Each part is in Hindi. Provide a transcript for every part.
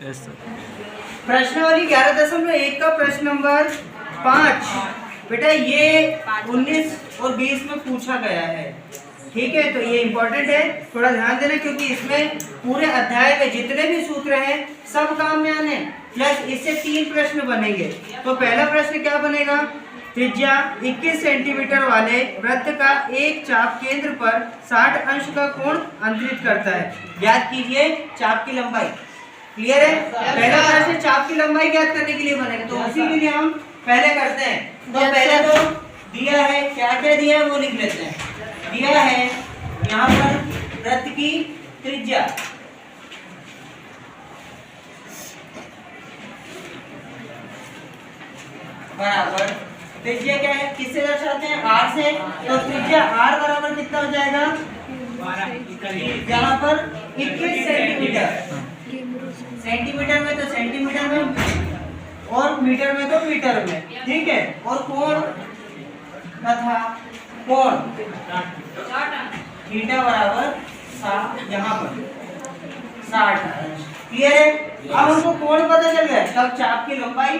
Yes sir. प्रश्नावली 11.1 का प्रश्न नंबर 5 बेटा ये 19 और 20 में पूछा गया है। ठीक है, तो ये इम्पोर्टेंट है, थोड़ा ध्यान देना, क्योंकि इसमें पूरे अध्याय में जितने भी सूत्र हैं सब काम में आने, प्लस इससे 3 प्रश्न बनेंगे। तो पहला प्रश्न क्या बनेगा, त्रिज्या 21 सेंटीमीटर वाले वृत्त का एक चाप केंद्र पर 60 अंश का कोण अंतरित करता है, ज्ञात कीजिए चाप की लंबाई। क्लियर है? पहला प्रश्न चाप की लंबाई ज्ञात करने के लिए बनेगा, तो उसी के लिए हम पहले करते हैं। तो पहले तो दिया है, क्या क्या दिया है वो लिख लेते हैं। दिया है यहाँ पर वृत्त की त्रिज्या, बराबर त्रिज्या क्या है, किससे दर्शाते हैं, आर से। तो त्रिज्या आर बराबर कितना हो जाएगा, यहाँ पर 21 सेंटीमीटर। सेंटीमीटर में तो सेंटीमीटर में, और मीटर में तो मीटर में। ठीक है, और कोण तथा कोण थीटा बराबर 60, यहाँ पर 60 अंश। क्लियर है? अब हमको कोण पता चल गया, तब चाप की लंबाई।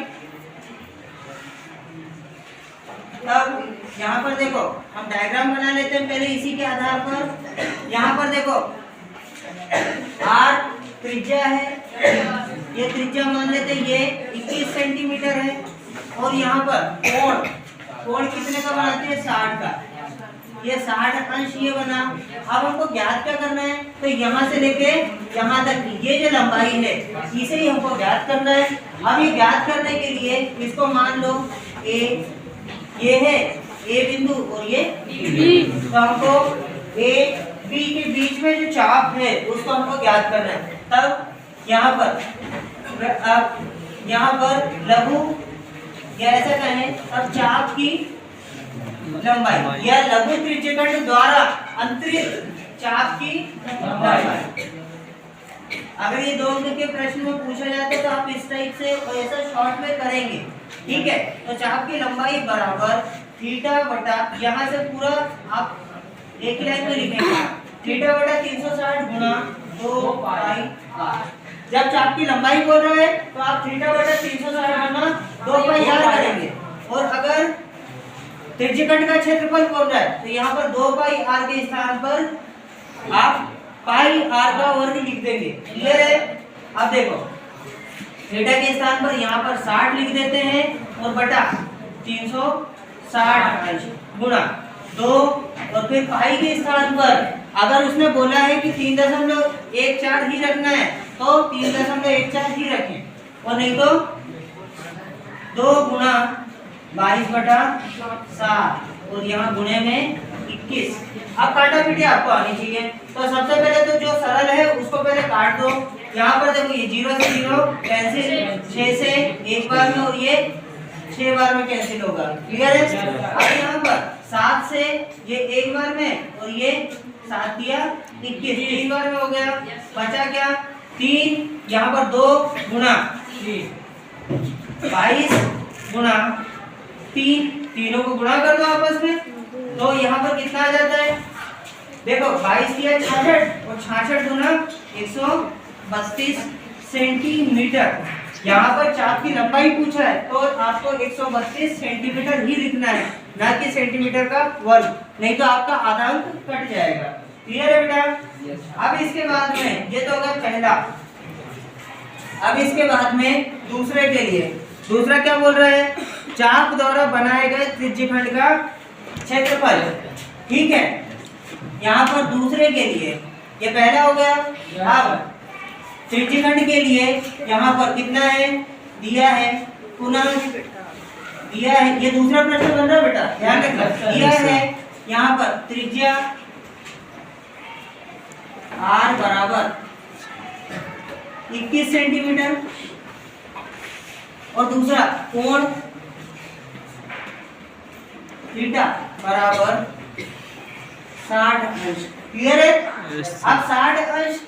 तब यहाँ पर देखो हम डायग्राम बना लेते हैं पहले इसी के आधार पर। यहाँ पर देखो आर त्रिज्या है, ये त्रिज्या मान लेते हैं, ये 21 सेंटीमीटर है, और यहाँ पर कोण, कोण कितने का बनाते हैं, 60 का, ये 60 अंश ये बना। अब हमको ज्ञात क्या करना है, तो यहाँ से लेके यहाँ तक की ये जो लंबाई है इसे ही हमको ज्ञात करना है। अब ये ज्ञात करने के लिए इसको मान लो ए, ये है ए बिंदु और ये बी, तो हमको ए बी के बीच में जो चाप है उसको हमको ज्ञात करना है। तब यहाँ पर अब यहाँ पर लघु या ऐसा कहें, अब चाप की लंबाई या लघु त्रिज्यखंड द्वारा अंतरित चाप की लंबाई। अगर ये 2 अंक के प्रश्न में पूछा जाता है तो आप इस टाइप से ऐसा शॉर्ट में करेंगे। ठीक है, तो चाप की लंबाई बराबर थीटा बटा, यहाँ से पूरा आप एक लाइन में लिखेंगे, थीटा बटा 360 गुना 2 पाई आर। जब चाप की लंबाई बोल रहे हैं तो आप थीटा बटा 360 गुना 2 पाई आर करेंगे, और अगर त्रिज्यखंड का क्षेत्रफल बोल रहा है तो यहाँ पर 2 पाई आर के स्थान पर आप पाई आर का वर्ग लिख देंगे। क्लियर है? अब देखो थीटा के स्थान पर यहाँ पर 60 लिख देते हैं, और बटा 360 अंश गुणा 2, और फिर पाई के स्थान पर अगर उसने बोला है कि 3.14 ही रखना है तो 3.14 ही रखें, और नहीं तो 2 गुणा 22/7, और यहाँ गुणे में 21। अब काटा पीटी आपको आनी चाहिए, तो सबसे पहले तो जो सरल है उसको पहले काट दो। यहाँ पर देखो ये 0 से 0 कैंसिल, 6 से 1 बार में, और ये 6 बार में कैंसिल होगा। क्लियर है? अब यहाँ पर 7 से ये 1 बार में, और ये 7 दिया 21, 3 बार में हो गया। बचा क्या, 3, यहाँ पर 2 गुणा 22 गुणा 3, तीनों को गुणा कर दो आपस में, तो यहाँ पर कितना आ जाता है, देखो 22 दिया 66, और 66 गुना 132 सेंटीमीटर। यहाँ पर चाप की लंबाई पूछा है तो आपको 132 सेंटीमीटर ही लिखना है, ना कि सेंटीमीटर का वर्ग, नहीं तो आपका आधा अंक कट जाएगा। क्लियर है बेटा? अब इसके बाद में ये तो होगा पहला। अब इसके बाद में दूसरे के लिए, दूसरा क्या बोल रहा है, चाप द्वारा बनाए गए त्रिज्यखंड का क्षेत्रफल। ठीक है, यहाँ पर दूसरे के लिए ये पहला हो गया। अब त्रिज्यखंड के लिए यहाँ पर कितना है दिया है, पुनः दिया है, ये दूसरा प्रश्न बन रहा है बेटा, ध्यान रखना। दिया है यहाँ पर त्रिज्या आर बराबर 21 सेंटीमीटर, और दूसरा कोण थीटा बराबर 60 अंश। क्लियर है? अब 60 अंश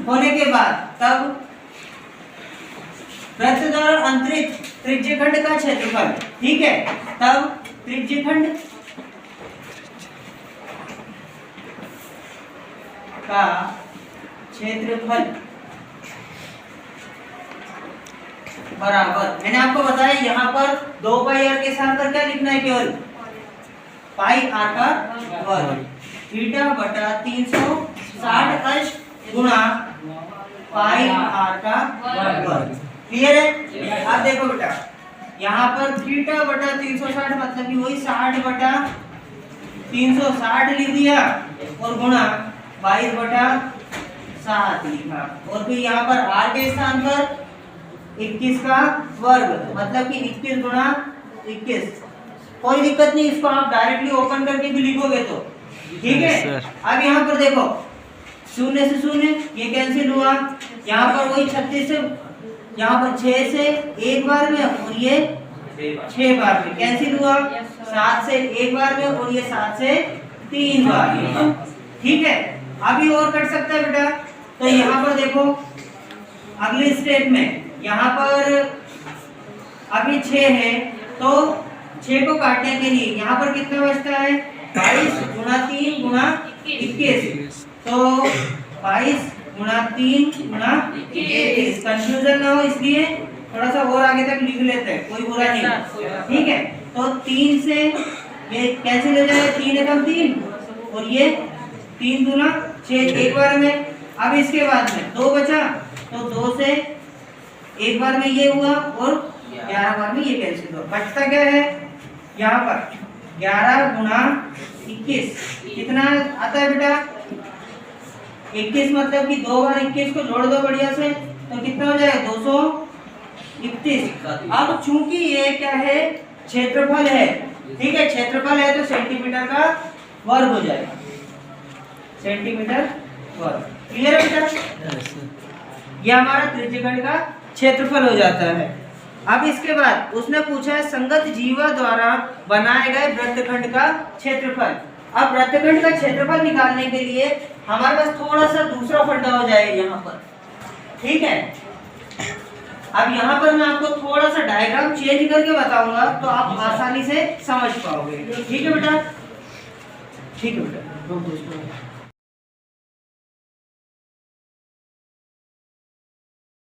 होने के बाद तब वृत्त द्वारा अंतरित त्रिज्यखंड का क्षेत्रफल। ठीक है, तब त्रिज्यखंड का क्षेत्रफल बराबर, मैंने आपको बताया यहाँ पर 2 पाई आर के साथ पर क्या लिखना है, केवल पाई आर का वर्ग, थीटा बटा 360 अंश गुणा पाई आर का वर्ग। क्लियर है? अब देखो बेटा, यहाँ पर थीटा बटा 360 मतलब कि वही 60 बटा 360 लिख दिया और गुणा 22 बटा 7 लिखा, और फिर यहाँ पर आर के स्थान पर 21 का वर्ग मतलब कि 21 गुणा 21। कोई दिक्कत नहीं, इसको आप डायरेक्टली ओपन करके भी लिखोगे तो ठीक है। अब यहाँ पर देखो, शून्य से शून्य ये कैंसिल हुआ, यहाँ पर वही 36 से, यहाँ पर 6 से एक बार में और ये 6 बार में कैंसिल हुआ, 7 से एक बार में और ये 7 से 3 बार में। ठीक है, अभी और कट सकता है बेटा। तो यहाँ पर देखो अगले स्टेप में, यहाँ पर अभी 6 है तो 6 को काटने के लिए यहाँ पर कितना बचता है, 22 गुणा 3 गुणा 21, तो 22 गुणा 3 गुणा 21। कंफ्यूजन ना हो इसलिए थोड़ा सा और आगे तक लिख लेते हैं, कोई बुरा नहीं। ठीक है, तो 3 से ये कैंसिल हो जाएगा, 3 एकम 3 और ये 3 दूना 6 एक बार में। अब इसके बाद में 2 बचा, तो 2 से एक बार में ये हुआ और 11 बार में ये कैंसिल हुआ। बचता क्या है यहाँ पर, 11 गुणा 21 कितना आता है बेटा, 21 मतलब कि 2 बार 21 को जोड़ दो बढ़िया से, तो कितना हो जाएगा 231। अब चूंकि ये क्या है, क्षेत्रफल है, ठीक है, क्षेत्रफल है तो सेंटीमीटर का वर्ग हो जाएगा, सेंटीमीटर वर्ग। क्लियर है बेटा? ये हमारा त्रिज्यखंड का क्षेत्रफल हो जाता है। अब इसके बाद उसने पूछा है संगत जीवा द्वारा बनाए गए वृत्तखंड का क्षेत्रफल। अब वृत्तखंड का क्षेत्रफल निकालने के लिए हमारे पास थोड़ा सा दूसरा फंडा हो जाएगा यहाँ पर। ठीक है, अब यहाँ पर मैं आपको थोड़ा सा डायग्राम चेंज करके बताऊंगा तो आप आसानी से समझ पाओगे। ठीक है बेटा? ठीक है बेटा।